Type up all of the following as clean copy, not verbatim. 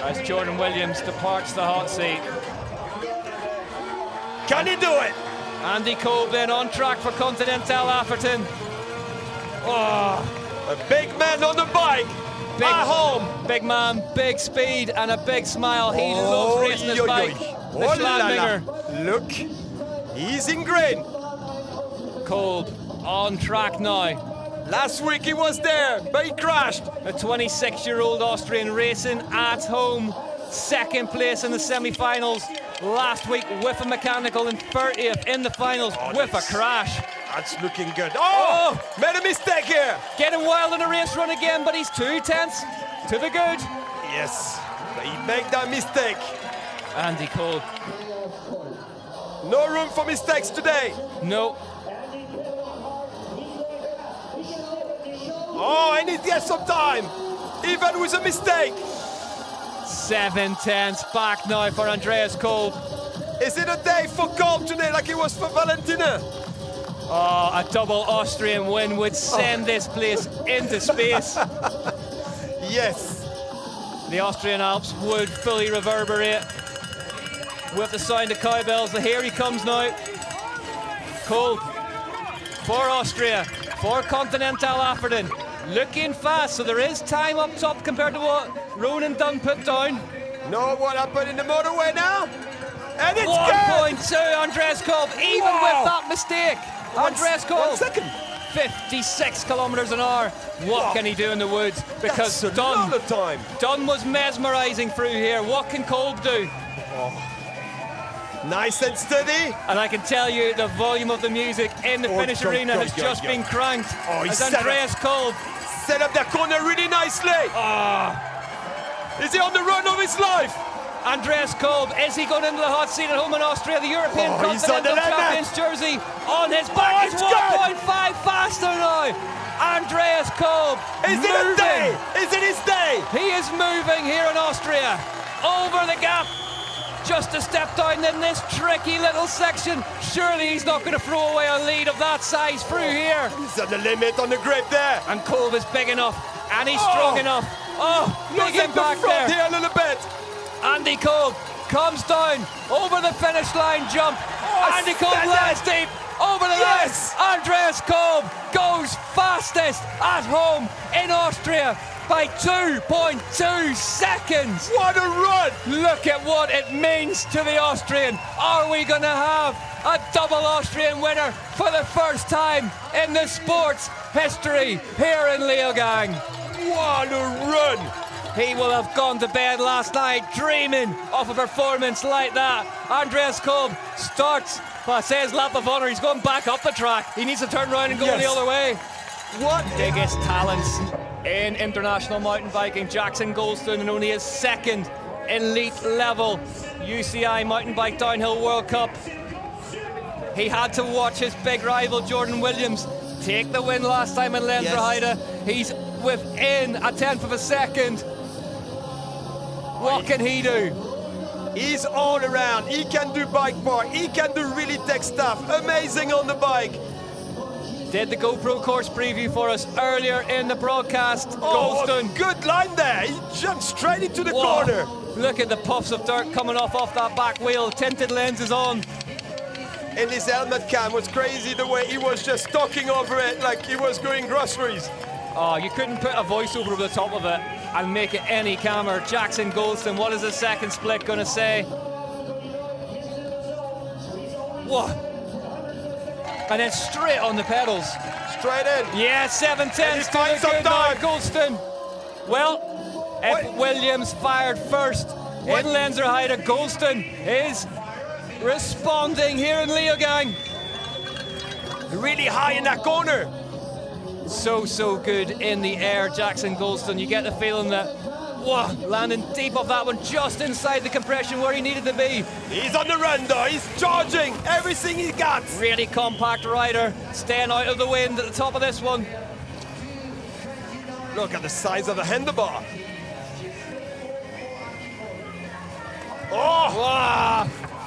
as Jordan Williams departs the hot seat. Can he do it? Andy Kolb then on track for Continental Atherton. Oh, a big man on the bike. Big, at home. Big man, big speed, and a big smile. He loves racing his bike. The Schladminger. Look, he's in green. Kolb on track now. Last week he was there, but he crashed. A 26-year-old Austrian racing at home. Second place in the semi-finals last week with a mechanical, and 30th in the finals with a crash. That's looking good. Oh, made a mistake here. Getting wild in a race run again, but he's 2 tenths to the good. Yes, but he made that mistake. Andy Kolb. No room for mistakes today. No. Oh, and he gets some time, even with a mistake. 7 tenths back now for Andreas Kolb. Is it a day for Kolb today like it was for Valentina? Oh, a double Austrian win would send this place into space. Yes. The Austrian Alps would fully reverberate with the sound of cowbells. Here he comes now. Kolb for Austria, for Continental Atherton. Looking fast, so there is time up top compared to what Ronan Dunn put down. Know what happened in the motorway now? And it's 1.2, Andreas Kolb, even with that mistake. Andreas Kolb. 1 second. 56 kilometers an hour. What can he do in the woods? Because Dunn was mesmerizing through here. What can Kolb do? Nice and steady. And I can tell you the volume of the music in the finish arena has just been cranked. As Andreas Kolb set up that corner really nicely. Is he on the run of his life? Andreas Kolb, is he going into the hot seat at home in Austria? The European Continental Champions jersey on his back. He's 1.5 faster now. Andreas Kolb. Is it a day? Is it his day? He is moving here in Austria. Over the gap. Just a step down in this tricky little section. Surely he's not going to throw away a lead of that size through here. He's at the limit on the grip there. And Kolb is big enough, and he's strong enough. Big impact there. Here a little bit. Andy Kolb comes down over the finish line jump. Andy Kolb lands deep over the line. Andreas Kolb goes fastest at home in Austria by 2.2 seconds. What a run! Look at what it means to the Austrian. Are we going to have a double Austrian winner for the first time in the sport's history here in Leogang? What a run! He will have gone to bed last night dreaming of a performance like that. Andreas Kolb starts, says lap of honour. He's going back up the track. He needs to turn around and go the other way. What? Biggest talents in international mountain biking. Jackson Goldstone in only his second elite level UCI mountain bike downhill World Cup. He had to watch his big rival Jordan Williams take the win last time in Lenzerheide. He's within a tenth of a second. What can he do? He's all around. He can do bike park. He can do really tech stuff. Amazing on the bike. Did the GoPro course preview for us earlier in the broadcast. Goldstone. Good line there. He jumped straight into the corner. Look at the puffs of dirt coming off that back wheel. Tinted lenses on. And his helmet cam was crazy the way he was just talking over it like he was going groceries. You couldn't put a voiceover over the top of it and make it any calmer. Jackson Goldstone, what is the second split going to say? What? And then straight on the pedals. Straight in. Yeah, 7 tenths to the good now, Goldstone. Well, if Williams fired first in Lenzerheide, Goldstone is responding here in Leogang. Really high in that corner. So good in the air, Jackson Goldstone. You get the feeling that, landing deep off that one, just inside the compression where he needed to be. He's on the run though, he's charging everything he got. Really compact rider, staying out of the wind at the top of this one. Look at the size of the handlebar.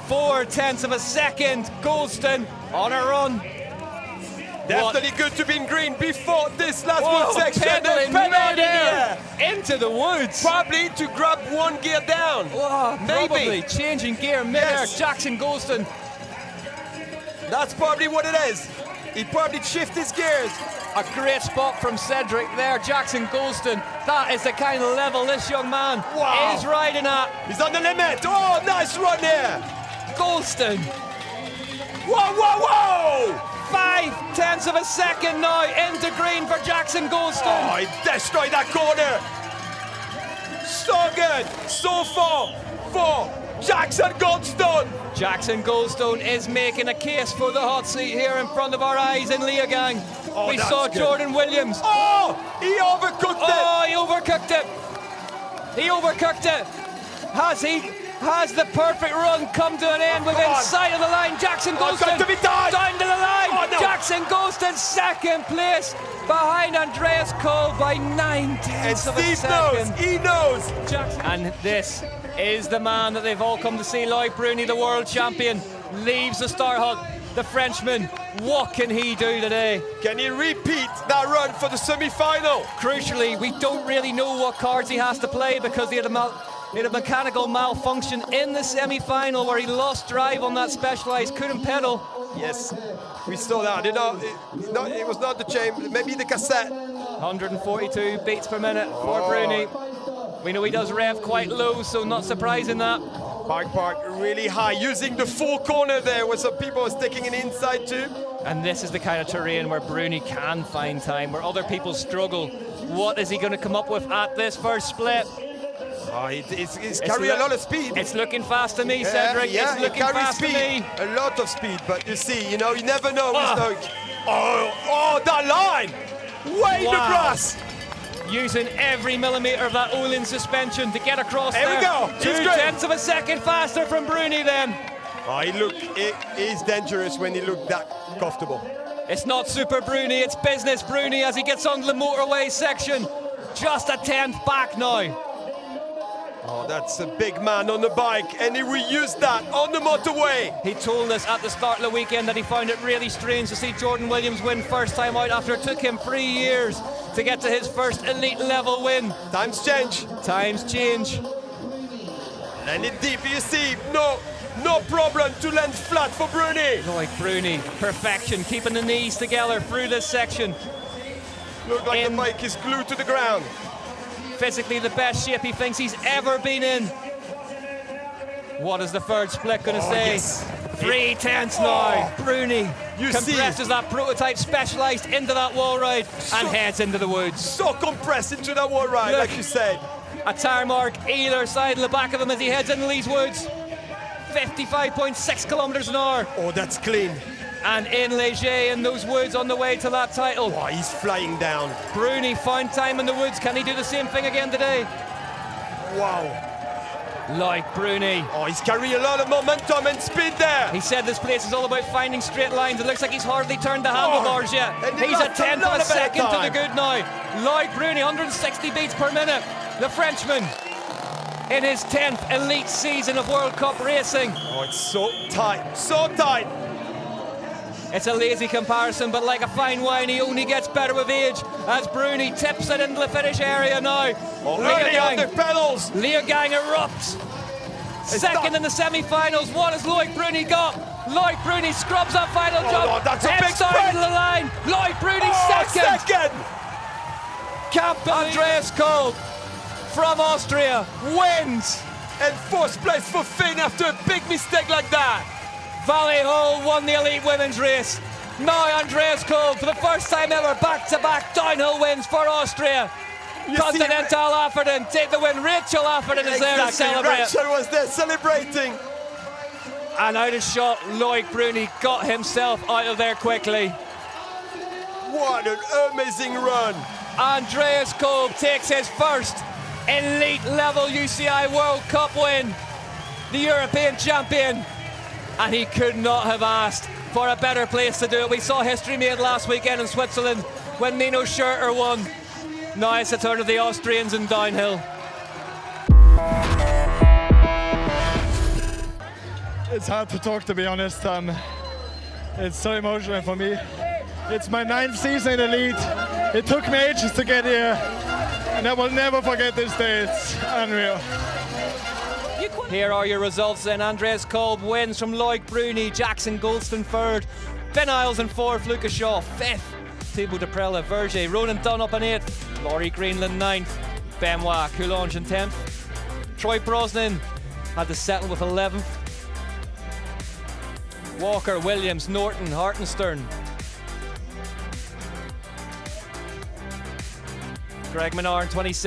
4 tenths of a second, Goldstone on a run. Definitely good to be in green before this last one section. Pedaling mid-air into into the woods. Probably to grab one gear down. Oh, maybe. Probably changing gear mid-air. Yes. Jackson Goldstone. That's probably what it is. He probably shifted his gears. A great spot from Cedric there. Jackson Goldstone. That is the kind of level this young man is riding at. He's on the limit. Oh, nice run there. Goldstone. Whoa, whoa, whoa! 0.5 of a second now into green for Jackson Goldstone. Oh, he destroyed that corner. So good. So far for Jackson Goldstone. Jackson Goldstone is making a case for the hot seat here in front of our eyes in Leogang. We saw good. Jordan Williams. Oh, he overcooked it. Oh, he overcooked it. He overcooked it. Has the perfect run come to an end within sight of the line? Jackson Goldstone got to be done. down to the line. Oh, no. Jackson Goldstone second place behind Andreas Kolb by 0.9 of a Steve second. knows. He knows. Jackson. And this is the man that they've all come to see. Loic Bruni, the world champion, leaves the start hut. The Frenchman, what can he do today? Can he repeat that run for the semi-final? Crucially, we don't really know what cards he has to play because he had a mechanical malfunction in the semi-final where he lost drive on that Specialized, couldn't pedal. Yes, we saw that. It was not the chain, maybe the cassette. 142 beats per minute for Bruni. We know he does rev quite low, so not surprising that. Park really high, using the full corner there where some people are sticking an inside too. And this is the kind of terrain where Bruni can find time, where other people struggle. What is he going to come up with at this first split? Oh, he's carrying a lot of speed. It's looking fast to me, Cedric. Yeah, it's looking fast speed, to me. A lot of speed, but you see, you never know. Oh, that line! Way in the grass! Using every millimetre of that Olin suspension to get across there. There we go. 0.2 of a second faster from Bruni then. Oh, he's dangerous when he looked that comfortable. It's not super Bruni, it's business Bruni as he gets onto the motorway section. Just a 10th back now. Oh, that's a big man on the bike, and he will use that on the motorway. He told us at the start of the weekend that he found it really strange to see Jordan Williams win first time out after it took him 3 years to get to his first elite level win. Times change. Times change. And in deep, you see, no problem to land flat for Bruni. Loic Bruni, perfection, keeping the knees together through this section. Look like the bike is glued to the ground. Physically the best shape he thinks he's ever been in. What is the third split going to say? Yes. 3/10 now. Bruni compresses see. that prototype Specialized into that wall ride and heads into the woods. So compressed into that wall ride, Look. like you said. A tire mark either side of the back of him as he heads into these woods. 55.6 kilometers an hour. Oh, that's clean. And in Leger in those woods on the way to that title. Oh, he's flying down. Bruni found time in the woods. Can he do the same thing again today? Wow. Loic Bruni. Oh, he's carrying a lot of momentum and speed there. He said this place is all about finding straight lines. It looks like he's hardly turned the handlebars yet. He's a 10th of a second to the good now. Loic Bruni, 160 beats per minute. The Frenchman in his 10th elite season of World Cup racing. Oh, it's so tight, so tight. It's a lazy comparison, but like a fine wine, he only gets better with age as Bruni tips it into the finish area now. Early on the pedals. Leogang erupts. Second in the semi-finals. What has Loic Bruni got? Loic Bruni scrubs that final jump. No, that's a big down sprint. to the line. Loic Bruni second. Andreas Kolb from Austria wins. And fourth place for Finn after a big mistake like that. Valley Hall won the elite women's race. Now Andreas Kolb, for the first time ever, back-to-back downhill wins for Austria. Continental Afferton take the win. Rachel Afferton is there to celebrate. Rachel was there celebrating. And out of shot, Loic Bruni got himself out of there quickly. What an amazing run. Andreas Kolb takes his first elite level UCI World Cup win. The European champion. And he could not have asked for a better place to do it. We saw history made last weekend in Switzerland when Nino Schurter won. Now it's the turn of the Austrians in downhill. It's hard to talk, to be honest. It's so emotional for me. It's my 9th season in the lead. It took me ages to get here. And I will never forget this day. It's unreal. Here are your results then. Andreas Kolb wins from Loic Bruni, Jackson Goldstone third, Ben Isles in fourth, Lucas Shaw fifth, Thibaut Deprella, Verger, Ronan Dunn in eighth, Laurie Greenland ninth, Benoit Coulange in 10th. Troy Brosnan had to settle with 11th. Walker, Williams, Norton, Hartenstern. Greg Menard in 27th.